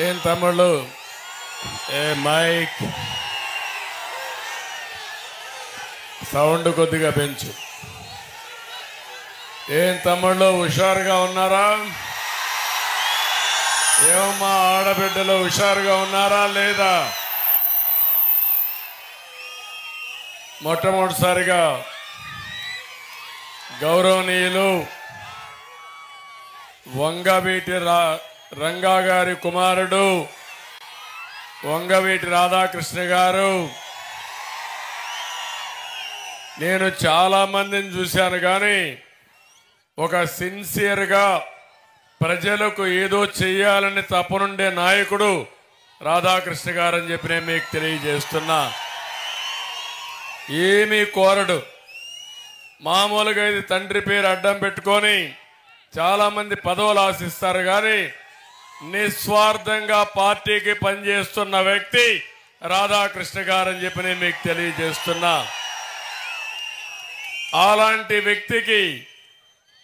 ఏం తమ్ముళ్ళు ఏ mic sound కొద్దిగా పెంచు. ఏం తమ్ముళ్ళు హుషారుగా ఉన్నారా? ఏమమ్మా ఆడబిడ్డలు హుషారుగా ఉన్నారా లేదా? మొట్టమొదటిసారిగా గౌరవనీయులు వంగవీటి రంగా గారి కుమారుడు వంగవీటి రాధాకృష్ణ గారు, నేను చాలా మందిని చూశాను కానీ ఒక సిన్సియర్గా ప్రజలకు ఏదో చెయ్యాలని తపనుండే నాయకుడు రాధాకృష్ణ గారు అని చెప్పి నేను మీకు తెలియజేస్తున్నా. ఏమీ కోరడు. మామూలుగా ఇది తండ్రి పేరు అడ్డం పెట్టుకొని చాలా మంది పదవులు ఆశిస్తారు కానీ నిస్వార్థంగా పార్టీకి పనిచేస్తున్న వ్యక్తి రాధాకృష్ణ గారు అని చెప్పి నేను మీకు తెలియజేస్తున్నా. అలాంటి వ్యక్తికి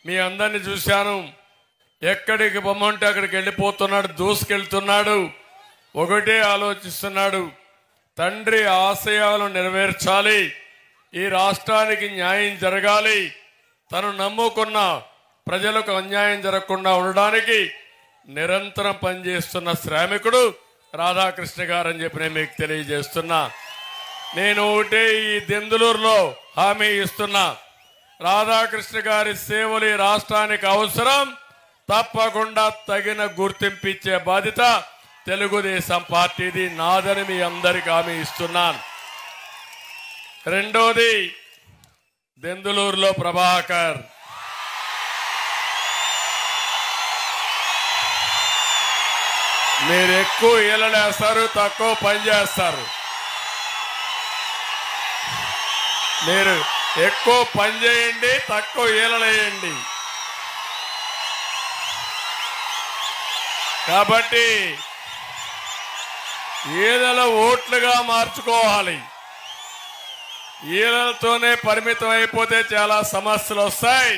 మీ అందరిని చూశాను. ఎక్కడికి పొమ్మంటే అక్కడికి వెళ్ళిపోతున్నాడు, దూసుకెళ్తున్నాడు. ఒకటే ఆలోచిస్తున్నాడు, తండ్రి ఆశయాలను నెరవేర్చాలి, ఈ రాష్ట్రానికి న్యాయం జరగాలి, తను నమ్ముకున్న ప్రజలకు అన్యాయం జరగకుండా ఉండడానికి నిరంతరం పనిచేస్తున్న శ్రామికుడు రాధాకృష్ణ గారు అని చెప్పి నేను మీకు తెలియజేస్తున్నా. నేను ఒకటే ఈ దెందులూరులో హామీ ఇస్తున్నా, రాధాకృష్ణ గారి సేవలు ఈ రాష్ట్రానికి అవసరం. తప్పకుండా తగిన గుర్తింపు ఇచ్చే బాధ్యత తెలుగుదేశం పార్టీది, నాదని మీ అందరికి హామీ ఇస్తున్నాను. రెండోది దెందులూరులో ప్రభాకర్. మీరు ఎక్కువ ఈలలేస్తారు, తక్కువ పని చేస్తారు. మీరు ఎక్కువ పని చేయండి, తక్కువ ఈలలేయండి. కాబట్టి ఈలల ఓట్లుగా మార్చుకోవాలి. ఈలలతోనే పరిమితం అయిపోతే చాలా సమస్యలు వస్తాయి.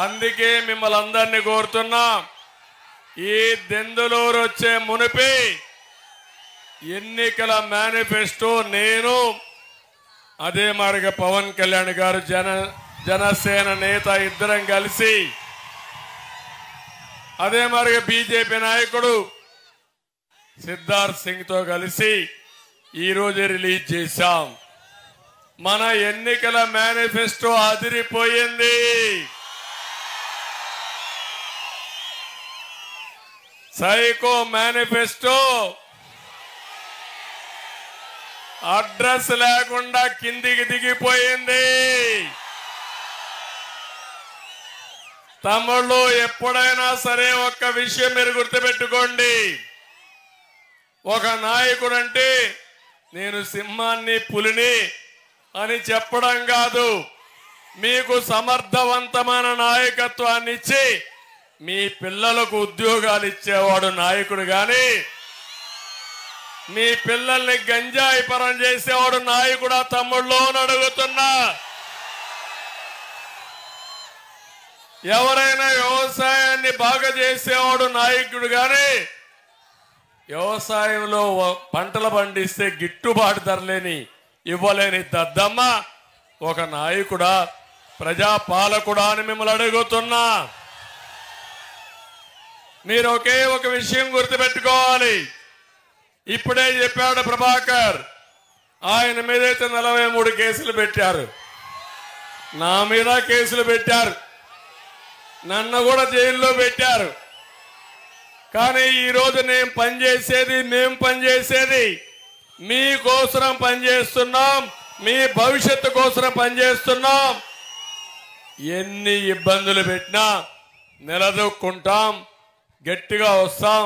అందుకే మిమ్మల్ని అందరినీ కోరుతున్నా, ఈ దెందులూరు వచ్చే మునిపి ఎన్నికల మేనిఫెస్టో నేను, అదే మారిగా పవన్ కళ్యాణ్ గారు జనసేన నేత ఇద్దరం కలిసి, అదే మారిగా బీజేపీ నాయకుడు సిద్ధార్థ్ సింగ్ తో కలిసి ఈరోజు రిలీజ్ చేశాం. మన ఎన్నికల మేనిఫెస్టో అదిరిపోయింది. సైకో మేనిఫెస్టో అడ్రస్ లేకుండా కిందికి దిగిపోయింది. తమ్ముళ్ళు ఎప్పుడైనా సరే ఒక్క విషయం మీరు గుర్తుపెట్టుకోండి, ఒక నాయకుడు అంటే నేను సింహాన్ని పులిని అని చెప్పడం కాదు, మీకు సమర్థవంతమైన నాయకత్వాన్ని ఇచ్చి మీ పిల్లలకు ఉద్యోగాలు ఇచ్చేవాడు నాయకుడు గాని మీ పిల్లల్ని గంజాయి పరం చేసేవాడు నాయకుడా తమ్ముళ్ళు అని అడుగుతున్నా. ఎవరైనా వ్యవసాయాన్ని బాగా చేసేవాడు నాయకుడు గాని వ్యవసాయంలో పంటలు పండిస్తే గిట్టుబాటు ధరలేని ఇవ్వలేని దద్దమ్మ ఒక నాయకుడా, ప్రజాపాలకుడా అని మిమ్మల్ని అడుగుతున్నా. మీరు ఒకే ఒక విషయం గుర్తుపెట్టుకోవాలి. ఇప్పుడే చెప్పాడు ప్రభాకర్, ఆయన మీదైతే 43 కేసులు పెట్టారు, నా మీద కేసులు పెట్టారు, నన్ను కూడా జైల్లో పెట్టారు. కానీ ఈరోజు మేము పనిచేసేది మీకోసం పనిచేస్తున్నాం, మీ భవిష్యత్తు కోసం పనిచేస్తున్నాం. ఎన్ని ఇబ్బందులు పెట్టినా నిలదొక్కుంటాం, గట్టిగా వస్తాం,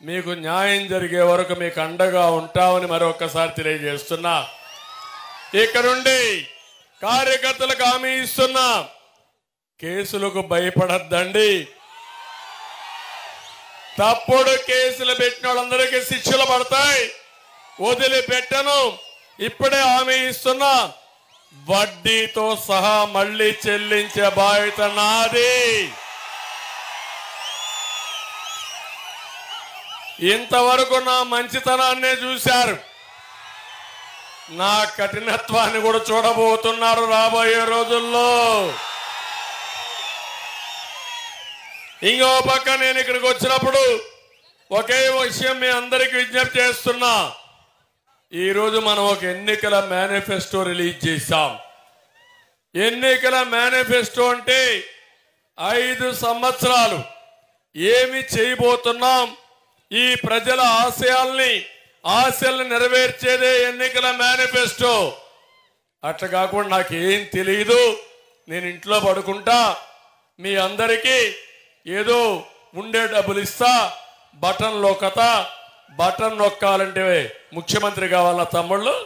మీకు న్యాయం జరిగే వరకు మీకు అండగా ఉంటామని మరొకసారి తెలియజేస్తున్నా. ఇక్కడుండి కార్యకర్తలకు హామీ ఇస్తున్నా, కేసులకు భయపడద్దండి. తప్పుడు కేసులు పెట్టిన వాళ్ళందరికీ శిక్షలు పడతాయి, వదిలిపెట్టను. ఇప్పుడే హామీ ఇస్తున్నా, వడ్డీతో సహా మళ్ళీ చెల్లించే బాధ్యత నాది. ఇంతవరకు నా మంచితనాన్నే చూశారు, నా కఠినత్వాన్ని కూడా చూడబోతున్నారు రాబోయే రోజుల్లో. ఇంకో పక్క నేను ఇక్కడికి వచ్చినప్పుడు ఒకే విషయం మీ అందరికీ విజ్ఞప్తి చేస్తున్నా. ఈరోజు మనం ఒక ఎన్నికల మేనిఫెస్టో రిలీజ్ చేశాం. ఎన్నికల మేనిఫెస్టో అంటే 5 సంవత్సరాలు ఏమి చేయబోతున్నాం, ఈ ప్రజల ఆశయాల్ని నెరవేర్చేదే ఎన్నికల మేనిఫెస్టో. అట్లా కాకుండా నాకేం తెలియదు, నేను ఇంట్లో పడుకుంటా, మీ అందరికీ ఏదో ఉండే డబ్బులు ఇస్తా, బటన్ నొక్కాలంటే ముఖ్యమంత్రి కావాలా తమ్ముళ్ళు?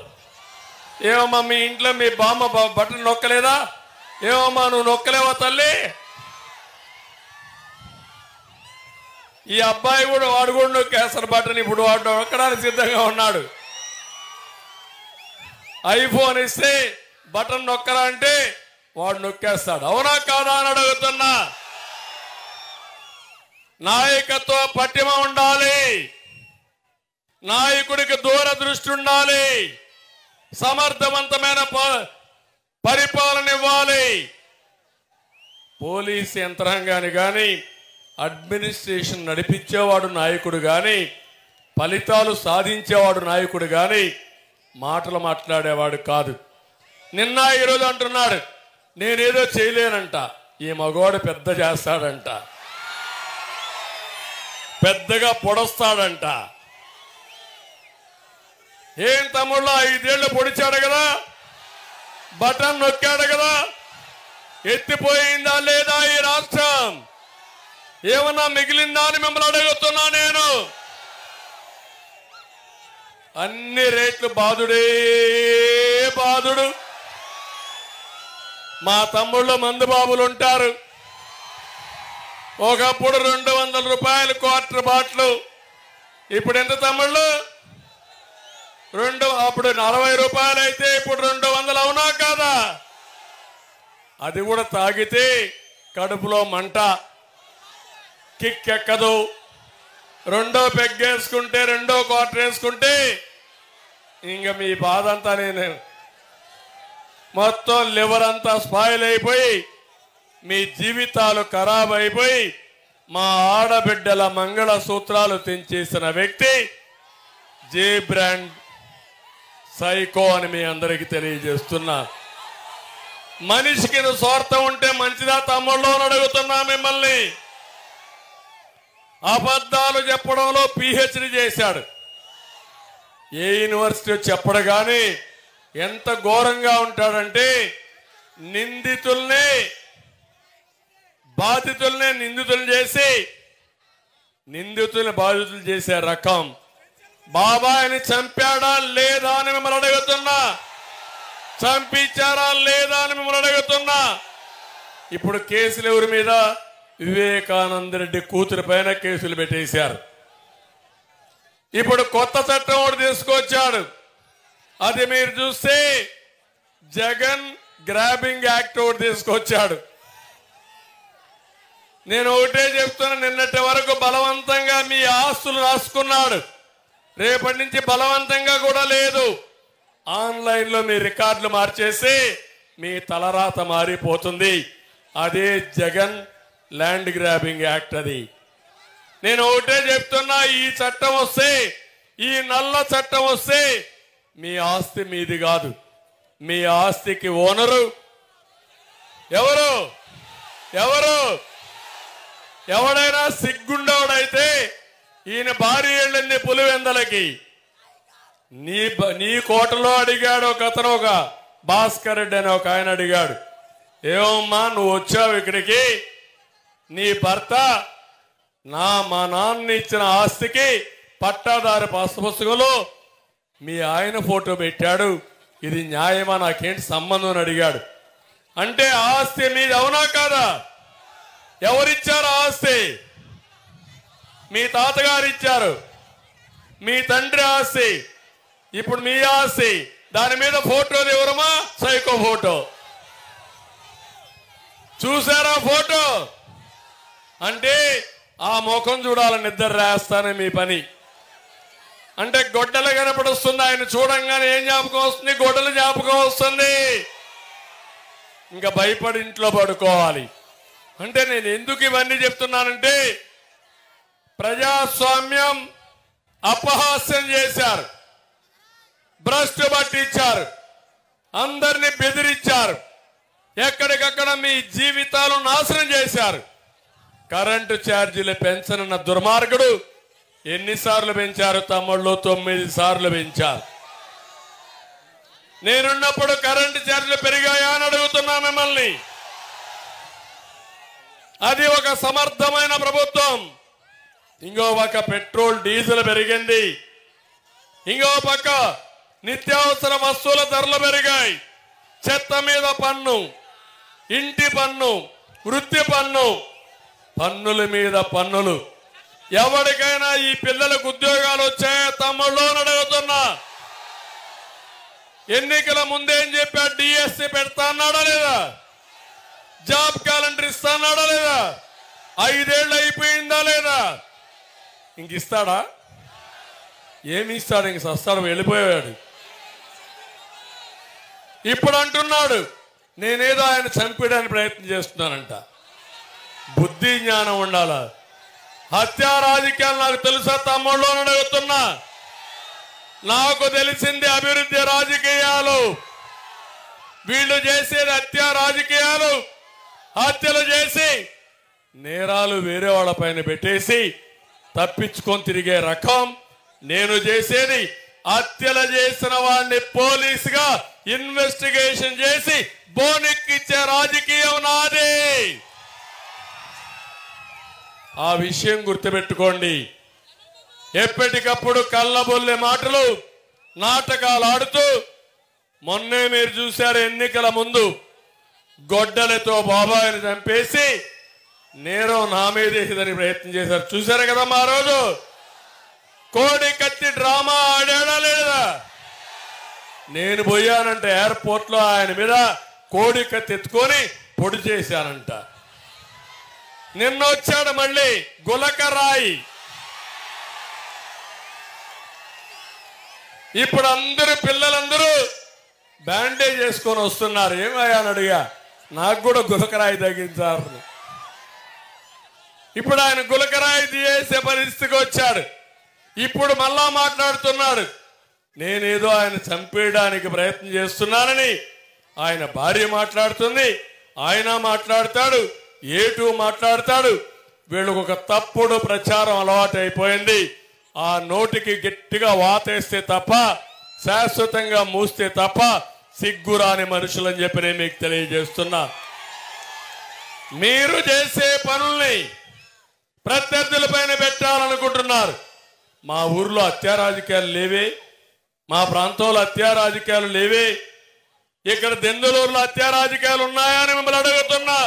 ఏమమ్మా మీ ఇంట్లో మీ బామ్మ బటన్ నొక్కలేదా? ఏమమ్మా నువ్వు నొక్కలేవా తల్లి? ఈ అబ్బాయి కూడా వాడు కూడా నొక్కేస్తారు బటన్. ఇప్పుడు వాడు నొక్కడానికి సిద్ధంగా ఉన్నాడు. ఐఫోన్ ఇస్తే బటన్ నొక్కరా అంటే వాడు నొక్కేస్తాడు. అవునా కాదా అని అడుగుతున్నా. నాయకత్వ పట్టిమ ఉండాలి, నాయకుడికి దూరదృష్టి ఉండాలి, సమర్థవంతమైన పరిపాలన ఇవ్వాలి. పోలీస్ యంత్రాంగాన్ని కానీ, అడ్మినిస్ట్రేషన్ నడిపించేవాడు నాయకుడు కానీ, ఫలితాలు సాధించేవాడు నాయకుడు కానీ మాటలు మాట్లాడేవాడు కాదు. నిన్న ఈరోజు అంటున్నాడు నేనేదో చేయలేనంట, ఈ మగవాడు పెద్ద చేస్తాడంట, పెద్దగా పొడస్తాడంట. ఏం తమ్ముళ్ళు 5 ఏళ్ళు పొడిచాడు కదా, బటన్ నొక్కాడు కదా, ఎత్తిపోయిందా లేదా ఈ రాష్ట్రం? ఏమన్నా మిగిలిందా అని మిమ్మల్ని అడుగుతున్నా నేను. అన్ని రేట్లు బాధుడే బాధుడు. మా తమ్ముళ్ళు మందుబాబులు ఉంటారు. ఒకప్పుడు 200 రూపాయలు క్వార్టర్ బాటిల్, ఇప్పుడు ఎంత తమ్ముళ్ళు? అప్పుడు 40 రూపాయలు అయితే ఇప్పుడు 200. అవునా కాదా? అది కూడా తాగితే కడుపులో మంట, కిక్ ఎక్కదు. రెండో పెగ్గేసుకుంటే, రెండో క్వార్టర్ వేసుకుంటే ఇంకా మీ బాధ అంతా నేను మొత్తం లివర్ అంతా స్పాయిల్ అయిపోయి మీ జీవితాలు ఖరాబ్ అయిపోయి మా ఆడబిడ్డల మంగళ సూత్రాలు తెంచేసిన వ్యక్తి జే బ్రాండ్ సైకో అని మీ అందరికీ తెలియజేస్తున్నా. మనిషికి స్వార్థం ఉంటే మంచిదా తమ్ముళ్ళు అని అడుగుతున్నా మిమ్మల్ని. అబద్ధాలు చెప్పడంలో పిహెచ్డి చేశాడు. ఏ యూనివర్సిటీ చెప్పడు కానీ ఎంత ఘోరంగా ఉంటాడంటే బాధితుల్నే నిందితులు చేసి నిందితుల్ని బాధితులు చేసే రకం. బాబాయిని చంపాడా లేదా అని మిమ్మల్ని అడుగుతున్నా, చంపించారా లేదా అని మిమ్మల్ని అడుగుతున్నా. ఇప్పుడు కేసులు ఎవరి మీద? వివేకానంద రెడ్డి కూతురు పైన కేసులు పెట్టేశారు. ఇప్పుడు కొత్త చట్టం ఒకటి తీసుకొచ్చాడు. అది మీరు చూస్తే జగన్ గ్రాబింగ్ యాక్ట్ ఒకటి తీసుకొచ్చాడు. నేను ఒకటే చెప్తున్నా, నిన్నటి వరకు బలవంతంగా మీ ఆస్తులు రాసుకున్నాడు, రేపటి నుంచి బలవంతంగా కూడా లేదు. ఆన్లైన్ లో మీ రికార్డులు మార్చేసి మీ తలరాత మారిపోతుంది. అదే జగన్ ల్యాండ్ గ్రాబింగ్ యాక్ట్. అది నేను ఒకటే చెప్తున్నా, ఈ చట్టం వస్తే, ఈ నల్ల చట్టం వస్తే మీ ఆస్తి మీది కాదు, మీ ఆస్తికి ఓనరు ఎవరు? ఎవడైనా సిగ్గుండవుడైతే ఈయన భార్య వెళ్ళింది పులివెందలకి. నీ కోటలో అడిగాడు ఒక అతను, ఒక భాస్కర్ రెడ్డి అని ఒక ఆయన అడిగాడు, ఏమమ్మా నువ్వు వచ్చావు ఇక్కడికి, నీ భర్త మా నాన్న ఇచ్చిన ఆస్తికి పట్టాదారు పుస్తకంలో మీ ఆయన ఫోటో పెట్టాడు, ఇది న్యాయమా, నాకేంటి సంబంధం అని అడిగాడు. అంటే ఆస్తి మీది అవునా కాదా? ఎవరిచ్చారు ఆస్తి? మీ తాతగారు ఇచ్చారు, మీ తండ్రి ఆస్తి, ఇప్పుడు మీ ఆస్తి. దాని మీద ఫోటోలు ఎవరమా? Psycho photo. చూసారా ఫోటో? అంటే ఆ ముఖం చూడాలని నిద్ర రాస్తానే మీ పని. అంటే గొడ్డలు కనపడుస్తుంది. ఆయన చూడంగానే ఏం జ్ఞాపకం వస్తుంది? గొడ్డలు జ్ఞాపకం వస్తుంది. ఇంకా భయపడి ఇంట్లో పడుకోవాలి. అంటే నేను ఎందుకు ఇవన్నీ చెప్తున్నానంటే ప్రజాస్వామ్యం అపహాస్యం చేశారు, భ్రష్టు పట్టించారు, అందరినీ బెదిరించారు, ఎక్కడికక్కడ మీ జీవితాలు నాశనం చేశారు. కరెంటు ఛార్జీలు పెంచనున్న దుర్మార్గుడు ఎన్నిసార్లు పెంచారు తమ్ముళ్ళు? 9 సార్లు పెంచారు. నేనున్నప్పుడు కరెంటు ఛార్జీలు పెరిగాయా అని అడుగుతున్నా మిమ్మల్ని. అది ఒక సమర్థమైన ప్రభుత్వం. ఇంకో పక్క పెట్రోల్ డీజిల్ పెరిగింది, ఇంకో పక్క నిత్యావసర వస్తువుల ధరలు పెరిగాయి. చెత్త మీద పన్ను, ఇంటి పన్ను, వృత్తి పన్ను, పన్నుల మీద పన్నులు. ఎవరికైనా ఈ పిల్లలకు ఉద్యోగాలు వచ్చాయా తమ్ముళ్ళు అని అడుగుతున్నా. ఎన్నికల ముందేం చెప్పాడు? డిఎస్సి పెడతా అన్నాడా లేదా? జాబ్ క్యాలెండర్ ఇస్తా అన్నాడా లేదా? 5 ఏళ్ళు అయిపోయిందా లేదా? ఇంక ఇస్తాడా? ఏమి ఇస్తాడు? ఇంక సస్తాడు, వెళ్ళిపోయాడు. ఇప్పుడు అంటున్నాడు నేనేదో ఆయన చంపేయడానికి ప్రయత్నం చేస్తున్నానంట. బుద్ధి జ్ఞానం ఉండాలా? హత్యా రాజకీయాలు నాకు తెలుసా తమ్ముళ్ళు అని అడుగుతున్నా. నాకు తెలిసింది అభివృద్ధి రాజకీయాలు. వీళ్ళు చేసేది హత్యా రాజకీయాలు. హత్యలు చేసి నేరాలు వేరే వాళ్ళ పైన పెట్టేసి తప్పించుకొని తిరిగే రకం. నేను చేసేది హత్యలు చేసిన వాడిని పోలీసుగా ఇన్వెస్టిగేషన్ చేసి బోనెక్కిచ్చే రాజకీయం నాది. ఆ విషయం గుర్తుపెట్టుకోండి. ఎప్పటికప్పుడు కళ్ళబొల్లే మాటలు, నాటకాలు ఆడుతూ మొన్నే మీరు చూశారు ఎన్నికల ముందు గొడ్డలతో బాబాయిని చంపేసి నేరం నా మీద వేసేదని ప్రయత్నం చేశారు. చూశారు కదా మా రోజు కోడి కత్తి డ్రామా ఆడాడా లేదా? నేను పోయానంటే ఎయిర్పోర్ట్ లో ఆయన మీద కోడి కత్తి ఎత్తుకొని పొడి చేశానంట. నిన్న వచ్చాడు మళ్ళీ గులకరాయి. ఇప్పుడు అందరూ పిల్లలందరూ బ్యాండేజ్ చేసుకొని వస్తున్నారు. ఏమయ్యాను అడిగా, నాకు కూడా గులకరాయి తగ్గించారు. ఇప్పుడు ఆయన గులకరాయి తీసే పరిస్థితికి వచ్చాడు. ఇప్పుడు మళ్ళా మాట్లాడుతున్నాడు నేనేదో ఆయన చంపేయడానికి ప్రయత్నం చేస్తున్నానని. ఆయన భార్య మాట్లాడుతుంది, ఆయన మాట్లాడతాడు, ఏటూ మాట్లాడతాడు. వీళ్ళకు ఒక తప్పుడు ప్రచారం అలవాటు అయిపోయింది. ఆ నోటికి గట్టిగా వాతేస్తే తప్ప, శాశ్వతంగా మూస్తే తప్ప సిగ్గురాని మనుషులని చెప్పి నేను మీకు తెలియజేస్తున్నా. మీరు చేసే పనుల్ని ప్రత్యర్థుల పైన పెట్టాలనుకుంటున్నారు. మా ఊర్లో హత్యా రాజకీయాలు లేవే, మా ప్రాంతంలో హత్యా రాజకీయాలు లేవే, ఇక్కడ దెందులూరులో హత్యా రాజకీయాలు ఉన్నాయని మిమ్మల్ని అడుగుతున్నా.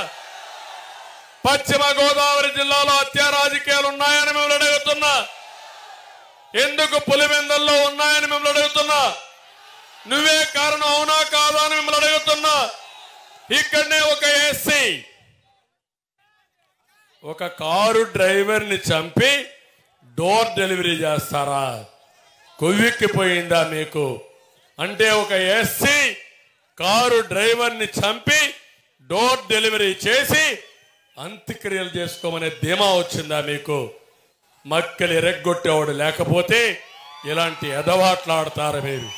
పశ్చిమ గోదావరి జిల్లాలో హత్యా రాజకీయాలు ఉన్నాయని మిమ్మల్ని అడుగుతున్నా. ఎందుకు పులివెందుల్లో ఉన్నాయని మిమ్మల్ని అడుగుతున్నా. నువ్వే కారణం అవునా కాదా అని మిమ్మల్ని అడుగుతున్నా. ఇక్కడనే ఒక ఎస్సీ ఒక కారు డ్రైవర్ ని చంపి డోర్ డెలివరీ చేస్తారా? కొవ్వెక్కిపోయిందా మీకు? అంటే ఒక ఎస్సీ కారు డ్రైవర్ ని చంపి డోర్ డెలివరీ చేసి అంత్యక్రియలు చేసుకోమనే ధీమా వచ్చిందా మీకు? మక్కలు ఎరగొట్టేవాడు లేకపోతే ఇలాంటి ఎదవాట్లాడతారు మీరు.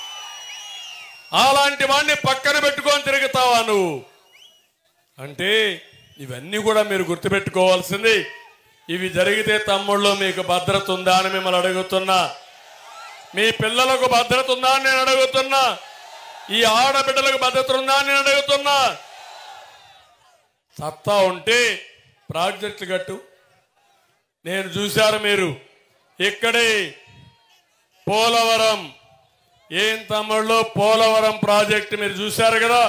అలాంటి వాడిని పక్కన పెట్టుకొని తిరుగుతావా నువ్వు? అంటే ఇవన్నీ కూడా మీరు గుర్తుపెట్టుకోవాల్సింది. ఇవి జరిగితే తమ్ముళ్ళు మీకు భద్రత ఉందా అని మిమ్మల్ని అడుగుతున్నా. మీ పిల్లలకు భద్రత ఉందా అని నేను అడుగుతున్నా. ఈ ఆడబిడ్డలకు భద్రత ఉందా అని నేను అడుగుతున్నా. సత్తా ఉంటే ప్రాజెక్టులు కట్టు. నేను చూశారు మీరు ఇక్కడే పోలవరం, ఏం తమ్ముళ్ళు పోలవరం ప్రాజెక్టు మీరు చూశారు కదా.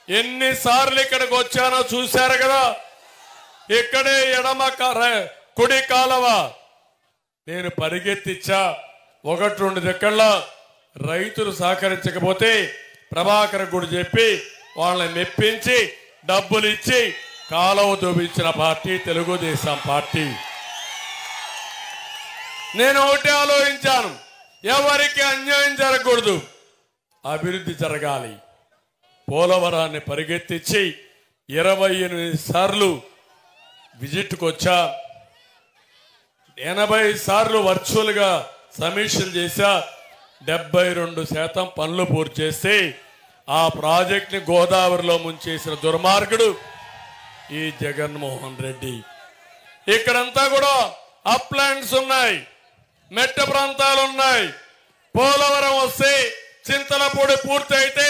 ఎన్నిసార్లు ఇక్కడికి వచ్చానో చూశారు కదా. ఇక్కడే ఎడమ కుడి కాలవ నేను పరిగెత్తిచ్చా. 1-2 దిక్కల్లో రైతులు సహకరించకపోతే ప్రభాకర్ గుడి చెప్పి వాళ్ళని మెప్పించి డబ్బులు ఇచ్చి కాలువ దూపించిన పార్టీ తెలుగుదేశం పార్టీ. నేను ఒకటే ఆలోచించాను, ఎవరికి అన్యాయం జరగకూడదు, అభివృద్ధి జరగాలి. పోలవరాన్ని పరిగెత్తించి 28 సార్లు విజిట్కు వచ్చా, 80 సార్లు వర్చువల్గా సమీక్షలు చేశా. 72% పనులు పూర్తి చేస్తే ఆ ప్రాజెక్ట్ని గోదావరిలో ముంచేసిన దుర్మార్గుడు ఈ జగన్మోహన్ రెడ్డి. ఇక్కడంతా కూడా అప్లాండ్స్ ఉన్నాయి, మెట్ట ప్రాంతాలు ఉన్నాయి. పోలవరం వస్తే చింతలపూడి పూర్తి అయితే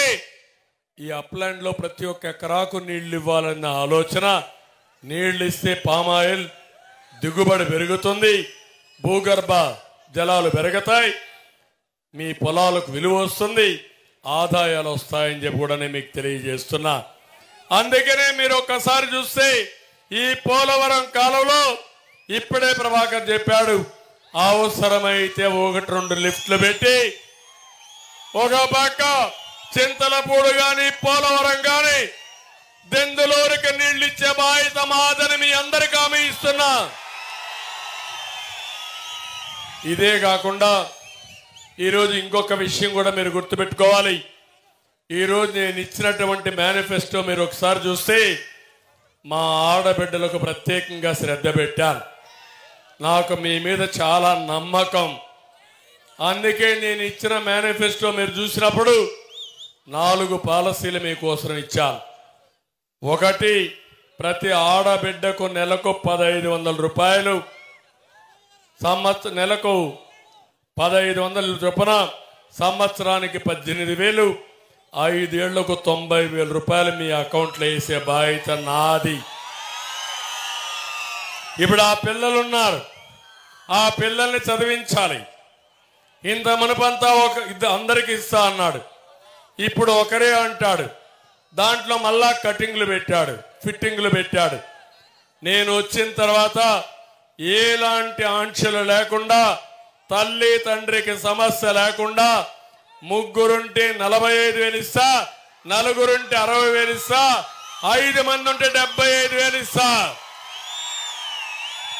ఈ అప్లాండ్ లో ప్రతి ఒక్క ఎకరాకు నీళ్లు ఇవ్వాలన్న ఆలోచన. నీళ్లు ఇస్తే పామాయిల్ దిగుబడి పెరుగుతుంది, భూగర్భ జలాలు పెరుగుతాయి, మీ పొలాలకు విలువ వస్తుంది, ఆదాయాలు వస్తాయని చెప్పి కూడా నేను మీకు తెలియజేస్తున్నా. అందుకనే మీరు ఒక్కసారి చూస్తే ఈ పోలవరం కాలంలో ఇప్పుడే ప్రభాకర్ చెప్పాడు, అవసరమైతే 1-2 లిఫ్ట్లు పెట్టి ఒక పక్క చింతలపూడు గాని పోలవరం గాని దెందులూరుకి నీళ్లు ఇచ్చే బాధ్యత మాదని మీ అందరికీ హామీ ఇస్తున్నా. ఇదే కాకుండా ఈరోజు ఇంకొక విషయం కూడా మీరు గుర్తుపెట్టుకోవాలి. ఈరోజు నేను ఇచ్చినటువంటి మేనిఫెస్టో మీరు ఒకసారి చూస్తే మా ఆడబిడ్డలకు ప్రత్యేకంగా శ్రద్ధ పెట్టాను. నాకు మీ మీద చాలా నమ్మకం. అందుకే నేను ఇచ్చిన మేనిఫెస్టో మీరు చూసినప్పుడు 4 పాలసీలు మీకోసం ఇచ్చాను. ఒకటి, ప్రతి ఆడబిడ్డకు నెలకు 1500 రూపాయలు, నెలకు 1500 చొప్పున, సంవత్సరానికి 18,000, 5 ఏళ్లకు 90,000 రూపాయలు మీ అకౌంట్లో వేసే బాధ్యత నాది. ఇప్పుడు ఆ పిల్లలున్నారు, ఆ పిల్లల్ని చదివించాలి. ఇంత మునుపంతా అందరికి ఇస్తా అన్నాడు, ఇప్పుడు ఒకరే అంటాడు. దాంట్లో మళ్ళా కటింగ్లు పెట్టాడు, ఫిట్టింగ్లు పెట్టాడు. నేను వచ్చిన తర్వాత ఎలాంటి ఆంక్షలు లేకుండా, తల్లి తండ్రికి సమస్య లేకుండా, 3 ఉంటే 45,000 ఇస్తా, 4 ఉంటే 60,000 ఇస్తా, 5 మంది ఉంటే 75,000 ఇస్తా,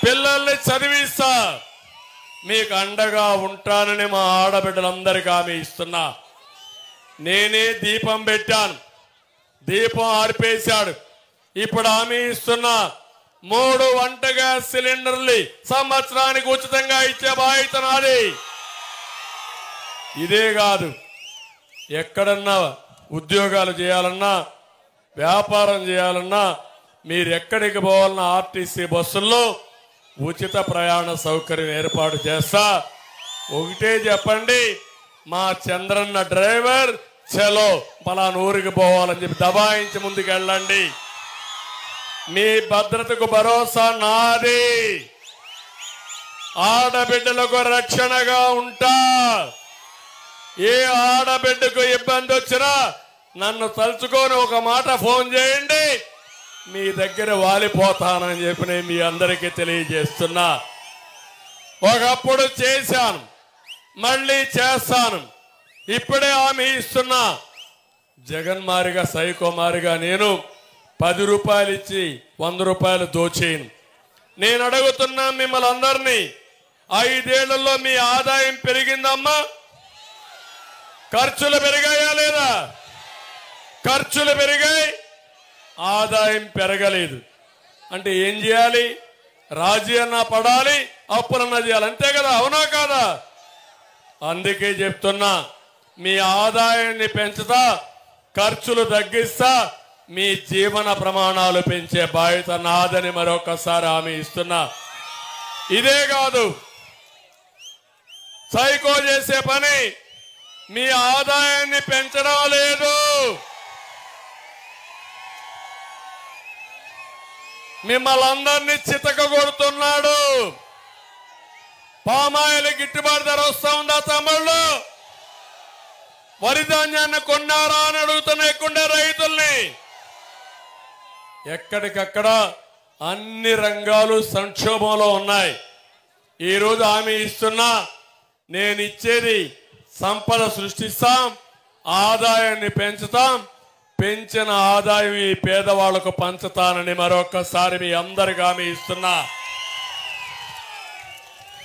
పిల్లల్ని చదివిస్తా, మీకు అండగా ఉంటానని మా ఆడబిడ్డలందరికీ హామీ ఇస్తున్నా. నేనే దీపం పెట్టాను, దీపం ఆర్పేశాడు. ఇప్పుడు హామీ ఇస్తున్నా, 3 వంట గ్యాస్ సిలిండర్లు సంవత్సరానికి ఉచితంగా ఇచ్చే బాధ్యత నాది. ఇదే కాదు, ఎక్కడన్నా ఉద్యోగాలు చేయాలన్నా, వ్యాపారం చేయాలన్నా, మీరు ఎక్కడికి పోవాలన్నా ఆర్టీసీ బస్సుల్లో ఉచిత ప్రయాణ సౌకర్యం ఏర్పాటు చేస్తా. ఒకటే చెప్పండి, మా చంద్రన్న డ్రైవర్ చలో పలానా ఊరికి పోవాలని చెప్పి దబాయించి ముందుకు వెళ్ళండి. మీ భద్రతకు భరోసా నాది. ఆడబిడ్డలకు రక్షణగా ఉంటా. ఏ ఆడబిడ్డకు ఇబ్బంది వచ్చినా నన్ను తలుచుకొని ఒక మాట ఫోన్ చేయండి, మీ దగ్గర వాలిపోతానని చెప్పి నేను మీ అందరికీ తెలియజేస్తున్నా. ఒకప్పుడు చేశాను, మళ్ళీ చేస్తాను. ఇప్పుడే హామీ ఇస్తున్నా, జగన్ మారిగా సైకో మారిగా నేను 10 రూపాయలు ఇచ్చి 100 రూపాయలు దోచేయను. నేను అడుగుతున్నా మిమ్మల్ని అందరినీ, 5 ఏళ్లలో మీ ఆదాయం పెరిగిందమ్మా? ఖర్చులు పెరిగాయా లేదా? ఖర్చులు పెరిగాయి, ఆదాయం పెరగలేదు. అంటే ఏం చేయాలి? రాజీ అన్నా పడాలి, అప్పులన్నా చేయాలి, అంతే కదా, అవునా కాదా? అందుకే చెప్తున్నా, మీ ఆదాయాన్ని పెంచుతా, ఖర్చులు తగ్గిస్తా, మీ జీవన ప్రమాణాలు పెంచే బాధ్యత నాదని మరొకసారి హామీ ఇస్తున్నా. ఇదే కాదు, సైకో చేసే పని మీ ఆదాయాన్ని పెంచడం లేదు, మిమ్మల్ని అందరినీ చితక కొడుతున్నాడు. పామాయిల్ గిట్టుబాటు ధర వస్తా ఉందా తమ్ముళ్ళు? వరి ధాన్యాన్ని కొన్నారా అని అడుగుతున్నా రైతుల్ని. ఎక్కడికక్కడ అన్ని రంగాలు సంక్షోభంలో ఉన్నాయి. ఈరోజు హామీ ఇస్తున్నా, నేను ఇచ్చేది సంపద సృష్టిస్తాం, ఆదాయాన్ని పెంచుతాం, పెంచిన ఆదాయం ఈ పేదవాళ్లకు పంచుతానని మరొకసారి మీ అందరికీ హామీ ఇస్తున్నా.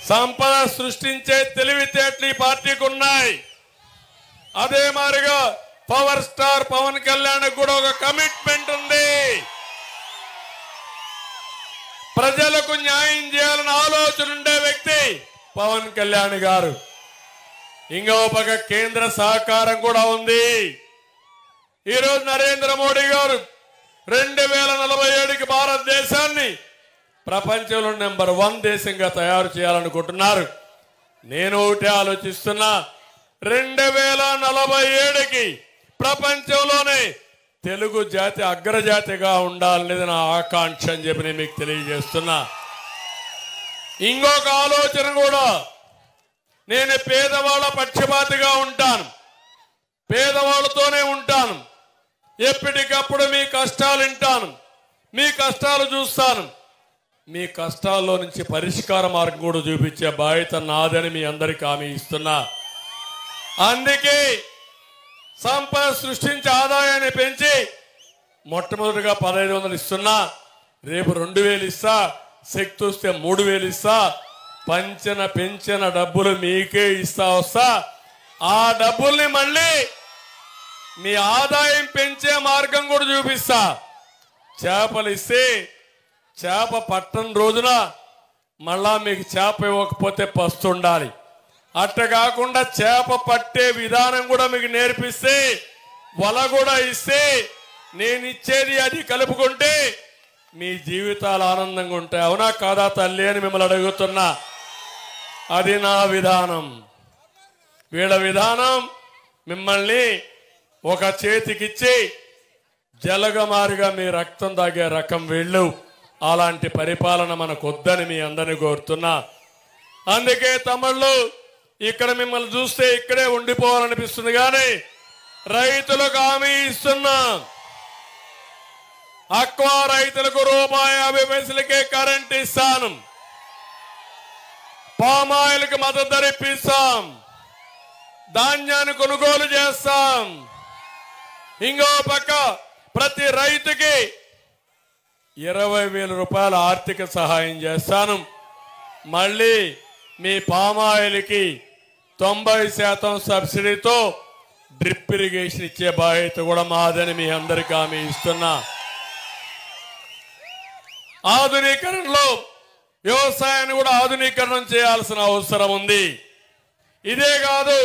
సంపద సృష్టించే తెలివితేటలు ఈ పార్టీకి ఉన్నాయి. అదే మాదిరిగా పవర్ స్టార్ పవన్ కళ్యాణ్ కూడా ఒక కమిట్మెంట్ ఉంది. ప్రజలకు న్యాయం చేయాలని ఆలోచన ఉండే వ్యక్తి పవన్ కళ్యాణ్ గారు. ఇంకో పక్క కేంద్ర సహకారం కూడా ఉంది. ఈరోజు నరేంద్ర మోడీ గారు 2047కి భారతదేశాన్ని ప్రపంచంలో నెంబర్ 1 దేశంగా తయారు చేయాలనుకుంటున్నారు. నేను ఒకటే ఆలోచిస్తున్నా, 2047కి ప్రపంచంలోనే తెలుగు జాతి అగ్రజాతిగా ఉండాలనేది నా ఆకాంక్ష అని చెప్పి నేను మీకు తెలియజేస్తున్నా. ఇంకొక ఆలోచన కూడా, నేను పేదవాళ్ళ పక్షపాతిగా ఉంటాను, పేదవాళ్ళతోనే ఉంటాను. ఎప్పటికప్పుడు మీ కష్టాలు వింటాను, మీ కష్టాలు చూస్తాను. మీ కష్టాల్లో నుంచి పరిష్కార మార్గం కూడా చూపించే బాధ్యత నాదని మీ అందరికీ హామీ ఇస్తున్నా. అందుకే సంపద సృష్టించి ఆదాయాన్ని పెంచి మొట్టమొదటిగా 1500 ఇస్తున్నా, రేపు 2000 ఇస్తా, శక్తి వస్తే 3000 ఇస్తా. పెంచిన డబ్బులు మీకే ఇస్తా వస్తా. ఆ డబ్బుల్ని మళ్ళీ మీ ఆదాయం పెంచే మార్గం కూడా చూపిస్తా. చేపలు ఇస్తే చేప పట్టని రోజున మళ్ళా మీకు చేప ఇవ్వకపోతే పస్తు ఉండాలి. అట్ట కాకుండా చేప పట్టే విధానం కూడా మీకు నేర్పిస్తే, వల కూడా ఇస్తే, నేను ఇచ్చేది అది కలుపుకుంటే మీ జీవితాలు ఆనందంగా ఉంటాయి. అవునా కాదా తల్లి అని మిమ్మల్ని అడుగుతున్నా. అది నా విధానం. వీళ్ళ విధానం మిమ్మల్ని ఒక చేతికిచ్చి జలగమారిగా మీ రక్తం తాగే రకం వీళ్ళు. అలాంటి పరిపాలన మనకు వద్దని మీ అందరినీ కోరుతున్నా. అందుకే తమ్ముళ్ళు, ఇక్కడ మిమ్మల్ని చూస్తే ఇక్కడే ఉండిపోవాలనిపిస్తుంది. కానీ రైతులకు హామీ ఇస్తున్నా, అక్వా రైతులకు ₹50 కరెంట్ ఇస్తాను, పామాయిల్కి మద్దతు ధర ఇప్పిస్తాం, ధాన్యాన్ని కొనుగోలు చేస్తాం. ఇంకో పక్క ప్రతి రైతుకి ₹20,000 ఆర్థిక సహాయం చేస్తాను. మళ్ళీ మీ పామాయిల్కి 90% సబ్సిడీతో డ్రిప్ ఇరిగేషన్ ఇచ్చే బాధ్యత కూడా మాదని మీ అందరికీ హామీ ఇస్తున్నా. ఆధునీకరణలో వ్యవసాయాన్ని కూడా ఆధునీకరణం చేయాల్సిన అవసరం ఉంది. ఇదే కాదు,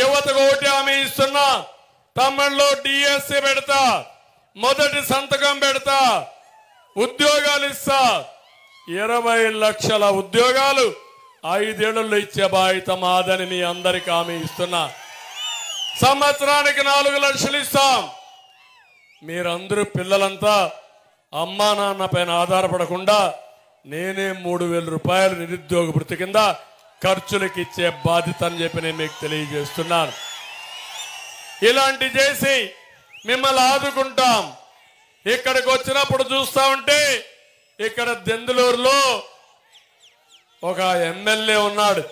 యువతకు ఒకటి హామీ ఇస్తున్నా, తమిళలో డిఎస్సి పెడతా, మొదటి సంతకం పెడతా, ఉద్యోగాలు ఇస్తా. 20 లక్షల ఉద్యోగాలు 5 ఏళ్లలో ఇచ్చే బాధ్యత మాదని మీ అందరికీ హామీ ఇస్తున్నా. సంవత్సరానికి 4 లక్షలు ఇస్తాం. మీరందరూ పిల్లలంతా అమ్మా నాన్న పైన ఆధారపడకుండా నేనే ₹3,000 నిరుద్యోగ భృతి కింద ఖర్చులకు ఇచ్చే బాధ్యత అని చెప్పి నేను మీకు తెలియజేస్తున్నాను. ఇలాంటి చేసి మిమ్మల్ని ఆదుకుంటాం. ఇక్కడికి వచ్చినప్పుడు చూస్తా ఉంటే, ఇక్కడ దెందులూరులో ఒక ఎమ్మెల్యే ఉన్నాడు.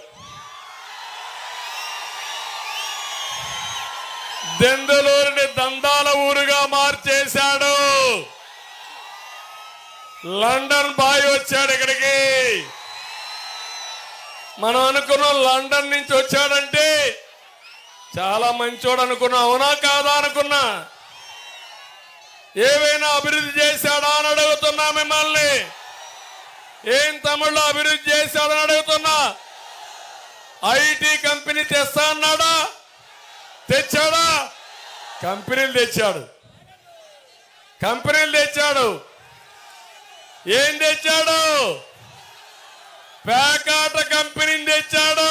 దెందులూరుని దందాల ఊరుగా మార్చేశాడు. లండన్ బాయ్ వచ్చాడు ఇక్కడికి. మనం అనుకున్నాం లండన్ నుంచి వచ్చాడంటే చాలా మంచోడు అనుకున్నా. అవునా కాదా అనుకున్నా. ఏవైనా అభివృద్ధి చేశాడా అని అడుగుతున్నా మిమ్మల్ని. ఏం తమిళలో అభివృద్ధి చేశాడని అడుగుతున్నా. ఐటీ కంపెనీ తెస్తా అన్నాడా? తెచ్చాడా? కంపెనీలు తెచ్చాడు. ఏం తెచ్చాడు? పేకాట కంపెనీని తెచ్చాడు.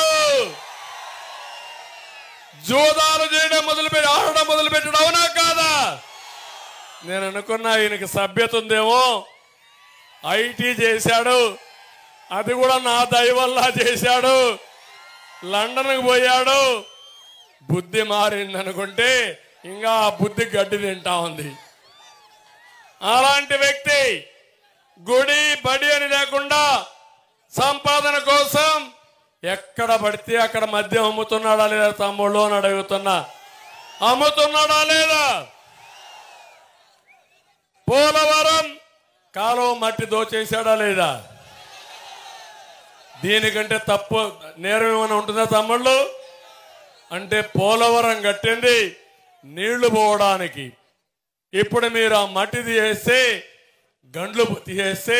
జూదాలు చేయడం మొదలుపెట్టి ఆడడం మొదలుపెట్టాడు. అవునా కాదా? నేను అనుకున్నా ఈయనకి సభ్యత ఉందేమో. ఐటీ చేశాడు, అది కూడా నా దయ వల్ల చేశాడు. లండన్కి పోయాడు, బుద్ధి మారింది అనుకుంటే ఇంకా ఆ బుద్ధి గడ్డి తింటా ఉంది. అలాంటి వ్యక్తి గుడి బడి అని లేకుండా సంపాదన కోసం ఎక్కడ పడితే అక్కడ మద్యం అమ్ముతున్నాడా లేదా తమ్ముళ్ళు అని అడుగుతున్నా. అమ్ముతున్నాడా లేదా? పోలవరం కాలువ మట్టి దోచేశాడా లేదా? దీనికంటే తప్పు నేరం ఏమైనా ఉంటుందా తమ్ముళ్ళు? అంటే పోలవరం కట్టింది నీళ్లు పోవడానికి. ఇప్పుడు మీరు ఆ మట్టి తీసేస్తే, గండ్లు తీసేస్తే,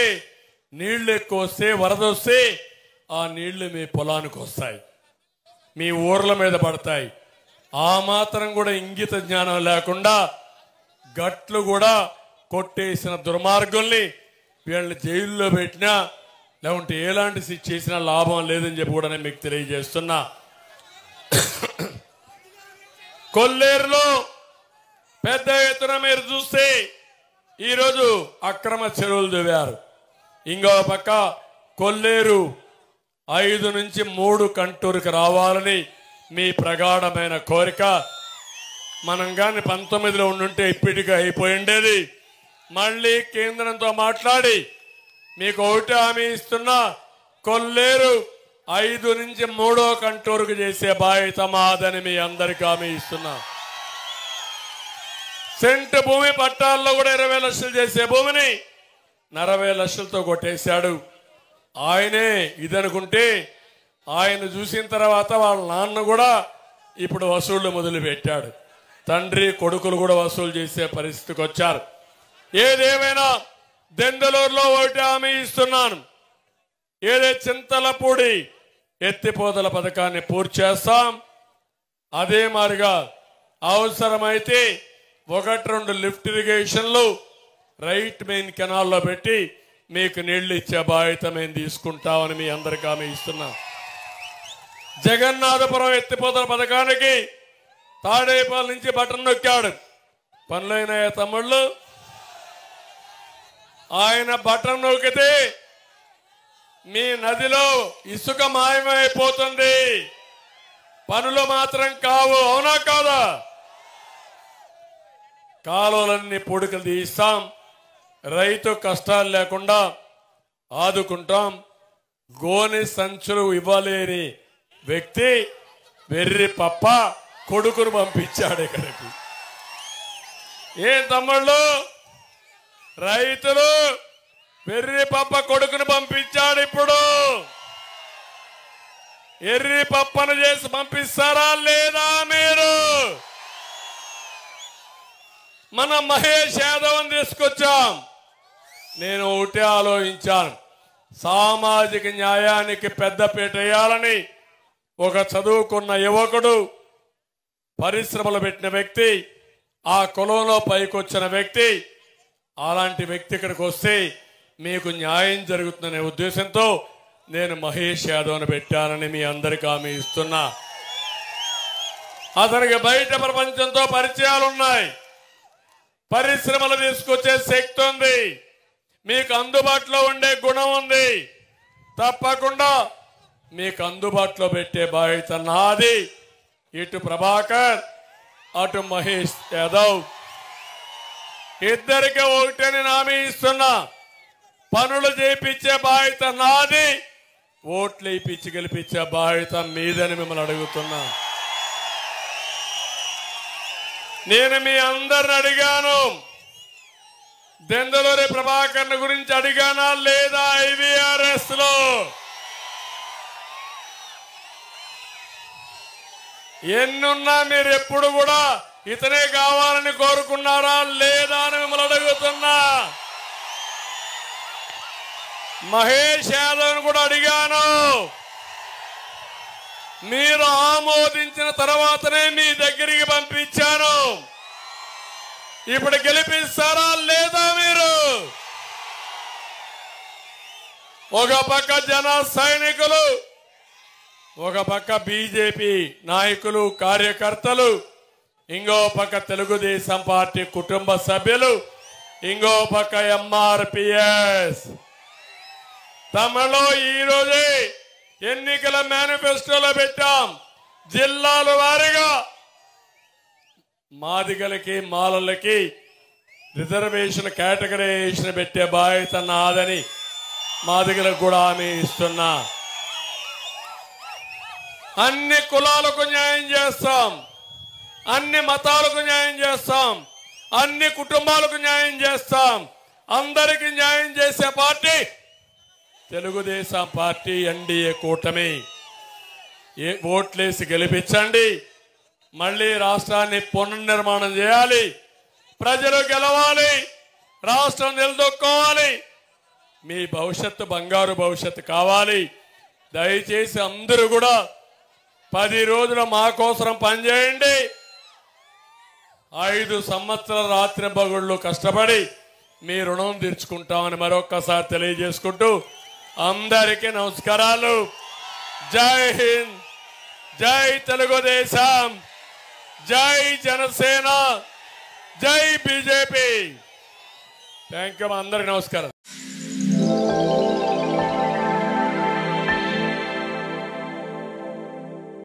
నీళ్లు ఎక్కువ వస్తే, వరద వస్తే ఆ నీళ్లు మీ పొలానికి వస్తాయి, మీ ఊర్ల మీద పడతాయి. ఆ మాత్రం కూడా ఇంగిత జ్ఞానం లేకుండా గట్లు కూడా కొట్టేసిన దుర్మార్గుల్ని వీళ్ళని జైల్లో పెట్టినా, లేకుంటే ఎలాంటి శిక్ష చేసినా లాభం లేదని చెప్పి కూడా నేను మీకు తెలియజేస్తున్నా. కొల్లేరులో పెద్ద ఎత్తున మీరు చూస్తే ఈరోజు అక్రమ చెరువులు దువ్వారు. ఇంకో పక్క కొల్లేరు 5 నుంచి 3 కంటూరుకు రావాలని మీ ప్రగాఢమైన కోరిక. మనం కానీ 19లో ఉండుంటే ఇప్పటికే అయిపోయిండేది. మళ్ళీ కేంద్రంతో మాట్లాడి మీకు ఒకటి హామీ ఇస్తున్నా, కొల్లేరు 5 నుంచి 3వ కంటూరుకు చేసే బాధ్యత మాదని మీ అందరికీ హామీ ఇస్తున్నా. సెంట్ భూమి పట్టాల్లో కూడా 20 లక్షలు చేసే భూమిని 40 లక్షలతో కొట్టేశాడు. ఆయనే ఇదనుకుంటే ఆయన చూసిన తర్వాత వాళ్ళ నాన్న కూడా ఇప్పుడు వసూళ్లు మొదలు పెట్టాడు. తండ్రి కొడుకులు కూడా వసూలు చేసే పరిస్థితికి వచ్చారు. ఏదేమైనా దెందలూరులో ఒకటి హామీ ఇస్తున్నాను, ఏదే చింతలపూడి ఎత్తిపోతల పథకాన్ని పూర్తి చేస్తాం. అదే మాదిరిగా అవసరమైతే 1-2 లిఫ్ట్ ఇరిగేషన్లు రైట్ మెయిన్ కెనాల్లో పెట్టి మీకు నీళ్లు ఇచ్చే బాధ్యత మేము తీసుకుంటామని మీ అందరికీ హామీ ఇస్తున్నాం. జగన్నాథపురం ఎత్తిపోతల పథకానికి తాడేపల్లి నుంచి బటన్ నొక్కాడు. పనులైనాయా తమ్ముళ్ళు? ఆయన బటన్ నొక్కితే మీ నదిలో ఇసుక మాయమైపోతుంది, పనులు మాత్రం కావు. అవునా కాదా? కాలువలన్నీ పూడికలు తీస్తాం, రైతు కష్టాలు లేకుండా ఆదుకుంటాం. గోని సంచులు ఇవ్వలేని వ్యక్తి వెర్రి పప్ప కొడుకును పంపించాడు ఇక్కడికి. ఏం తమ్ముళ్ళు, రైతులు వెర్రి పప్ప కొడుకును పంపించాడు. ఇప్పుడు ఎర్రి పప్పను చేసి పంపిస్తారా లేదా మీరు? మన మహేష్ యాదవ్ తీసుకొచ్చాం. నేను ఒకటే ఆలోచించాను, సామాజిక న్యాయానికి పెద్దపీట వేయాలని. ఒక చదువుకున్న యువకుడు, పరిశ్రమలు పెట్టిన వ్యక్తి, ఆ కులంలో పైకొచ్చిన వ్యక్తి, అలాంటి వ్యక్తి ఇక్కడికి వస్తే మీకు న్యాయం జరుగుతుందనే ఉద్దేశంతో నేను మహేష్ యాదవ్ను పెట్టానని మీ అందరికీ హామీ ఇస్తున్నా. అతనికి బయట ప్రపంచంతో పరిచయాలున్నాయి, పరిశ్రమలు తీసుకొచ్చే శక్తి ఉంది, మీకు అందుబాటులో ఉండే గుణం ఉంది. తప్పకుండా మీకు అందుబాటులో పెట్టే బాధ్యత నాది. ఇటు ప్రభాకర్, అటు మహేష్ యాదవ్ ఇద్దరికి ఒకటని హామీ ఇస్తున్నా. పనులు చేయించే బాధ్యత నాది, ఓట్లు ఇప్పించి గెలిపించే బాధ్యత మీదని మిమ్మల్ని అడుగుతున్నా. నేను మీ అందరిని అడిగాను, దెందలూరి ప్రభాకర్ గురించి అడిగానా లేదా? ఐవీఆర్ఎస్ లో ఎన్నున్నా మీరు ఎప్పుడు కూడా ఇతనే కావాలని కోరుకున్నారా లేదా అని మిమ్మల్ని అడుగుతున్నా. మహేష్ యాదవ్ కూడా అడిగాను, మీరు ఆమోదించిన తర్వాతనే మీ దగ్గరికి పంపించాను. ఇప్పుడు గెలిపిస్తారా లేదా మీరు? ఒక పక్క జన సైనికులు, ఒక పక్క బీజేపీ నాయకులు కార్యకర్తలు, ఇంకో పక్క తెలుగుదేశం పార్టీ కుటుంబ సభ్యులు, ఇంకో పక్క ఎంఆర్పిఎస్. తమలో ఈ రోజే ఎన్నికల మేనిఫెస్టోలో పెట్టాం, జిల్లాల వారీగా మాదిగలకి మాలలకి రిజర్వేషన్ కేటగరైజేషన్ పెట్టే బాధ్యత నాదని మాదిగలకు కూడా హామీ ఇస్తున్నా. అన్ని కులాలకు న్యాయం చేస్తాం, అన్ని మతాలకు న్యాయం చేస్తాం, అన్ని కుటుంబాలకు న్యాయం చేస్తాం. అందరికీ న్యాయం చేసే పార్టీ తెలుగుదేశం పార్టీ ఎన్డీఏ కూటమి ఓట్లేసి గెలిపించండి. మళ్ళీ రాష్ట్రాన్ని పునర్నిర్మాణం చేయాలి. ప్రజలు గెలవాలి. రాష్ట్రం నిలదొక్కోవాలి. మీ భవిష్యత్తు బంగారు భవిష్యత్తు కావాలి. దయచేసి అందరూ కూడా 10 రోజులు మా కోసం పనిచేయండి. 5 సంవత్సరాల రాత్రి పగళ్ళు కష్టపడి మీ రుణం తీర్చుకుంటామని మరొక్కసారి తెలియజేసుకుంటూ అందరికీ నమస్కారాలు. జై హింద్, జై తెలుగుదేశం, జై జనసేన, జై బీజేపీ. Thank you. అందరికీ నమస్కారం.